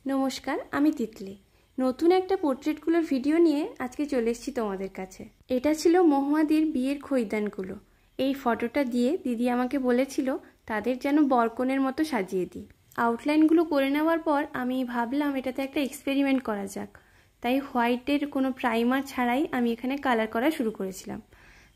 নমস্কার, আমি তিতলি। নতুন একটা পোর্ট্রেটগুলোর ভিডিও নিয়ে আজকে চলে এসেছি তোমাদের কাছে। এটা ছিল মহুয়াদির বিয়ের খৈদানগুলো। এই ফটোটা দিয়ে দিদি আমাকে বলেছিল তাদের যেন বরকনের মতো সাজিয়ে দিই। আউটলাইনগুলো করে নেওয়ার পর আমি ভাবলাম এটাতে একটা এক্সপেরিমেন্ট করা যাক, তাই হোয়াইটের কোনো প্রাইমার ছাড়াই আমি এখানে কালার করা শুরু করেছিলাম।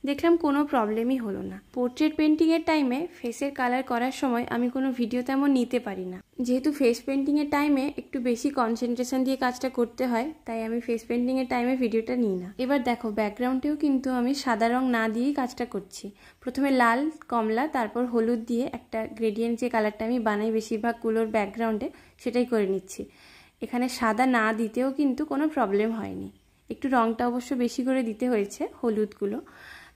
দেখলাম কোনো প্রবলেমই হলো না। পোর্ট্রেট পেন্টিংয়ের টাইমে ফেসের কালার করার সময় আমি কোনো ভিডিও তেমন নিতে পারি না, যেহেতু ফেস পেন্টিংয়ের টাইমে একটু বেশি কনসেন্ট্রেশন দিয়ে কাজটা করতে হয়, তাই আমি ফেস পেন্টিংয়ের টাইমে ভিডিওটা নিই না। এবার দেখো, ব্যাকগ্রাউন্ডেও কিন্তু আমি সাদা রং না দিয়েই কাজটা করছি। প্রথমে লাল, কমলা, তারপর হলুদ দিয়ে একটা গ্রেডিয়েন্ট যে কালারটা আমি বানাই বেশিরভাগগুলোর ব্যাকগ্রাউন্ডে, সেটাই করে নিচ্ছি। এখানে সাদা না দিতেও কিন্তু কোনো প্রবলেম হয়নি। একটু রংটা অবশ্য বেশি করে দিতে হয়েছে হলুদগুলো,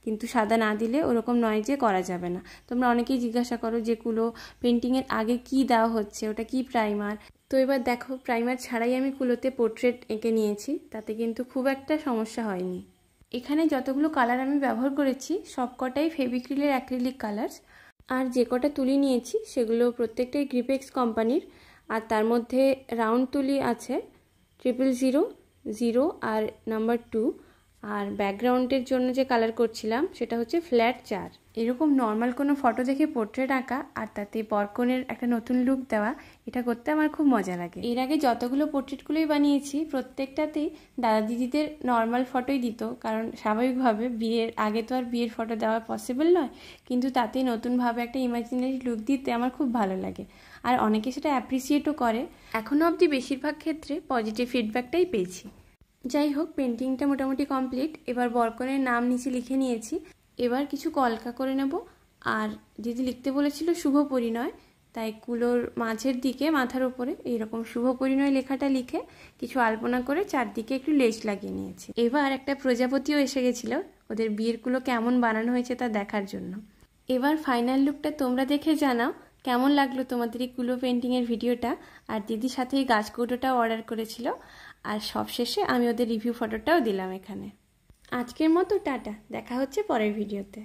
কিন্তু সাদা না দিলে ওরকম নয় যে করা যাবে না। তোমরা অনেকেই জিজ্ঞাসা করো যে কুলো পেন্টিংয়ের আগে কি দেওয়া হচ্ছে, ওটা কি প্রাইমার। তো এবার দেখো, প্রাইমার ছাড়াই আমি কুলোতে পোর্ট্রেট এঁকে নিয়েছি, তাতে কিন্তু খুব একটা সমস্যা হয়নি। এখানে যতগুলো কালার আমি ব্যবহার করেছি সবকটাই ফেভিক্রিলের অ্যাক্রিলিক কালার্স, আর যে কটা তুলি নিয়েছি সেগুলো প্রত্যেকটাই গ্রিপেক্স কোম্পানির। আর তার মধ্যে রাউন্ড তুলি আছে 000, 0 আর নাম্বার 2। আর ব্যাকগ্রাউন্ডের জন্য যে কালার করছিলাম সেটা হচ্ছে ফ্ল্যাট 4। এরকম নর্মাল কোনো ফটো দেখে পোর্ট্রেট আঁকা আর তাতে বরকনের একটা নতুন লুক দেওয়া, এটা করতে আমার খুব মজা লাগে। এর আগে যতগুলো পোর্ট্রেটগুলোই বানিয়েছি প্রত্যেকটাতেই দাদা দিদিদের নর্মাল ফটোই দিত, কারণ স্বাভাবিকভাবে বিয়ের আগে তো আর বিয়ের ফটো দেওয়া পসিবল নয়, কিন্তু তাতে নতুনভাবে একটা ইমাজিনারি লুক দিতে আমার খুব ভালো লাগে। আর অনেকে সেটা অ্যাপ্রিসিয়েটও করে। এখনও অবধি বেশিরভাগ ক্ষেত্রে পজিটিভ ফিডব্যাকটাই পেয়েছি। যাই হোক, পেন্টিংটা মোটামুটি কমপ্লিট। এবার বরকনের নাম নিচে লিখে নিয়েছি। এবার কিছু কলকা করে নেব। আর দিদি লিখতে বলেছিল শুভ পরিণয়, তাই কুলোর মাঝের দিকে মাথার উপরে এইরকম শুভ পরিণয় লেখাটা লিখে কিছু আলপনা করে চারদিকে একটু লেস লাগিয়ে নিয়েছি। এবার একটা প্রজাপতিও এসে গেছিলো ওদের বিয়ের কুলো কেমন বানানো হয়েছে তা দেখার জন্য। এবার ফাইনাল লুকটা তোমরা দেখে জানাও কেমন লাগলো তোমাদের এই কুলো পেন্টিংয়ের ভিডিওটা। আর দিদির সাথে এই গাছকৌটোটাও অর্ডার করেছিল। আর সবশেষে আমি ওদের রিভিউ ফটোটাও দিলাম এখানে। আজকের মতো টাটা, দেখা হচ্ছে পরের ভিডিওতে।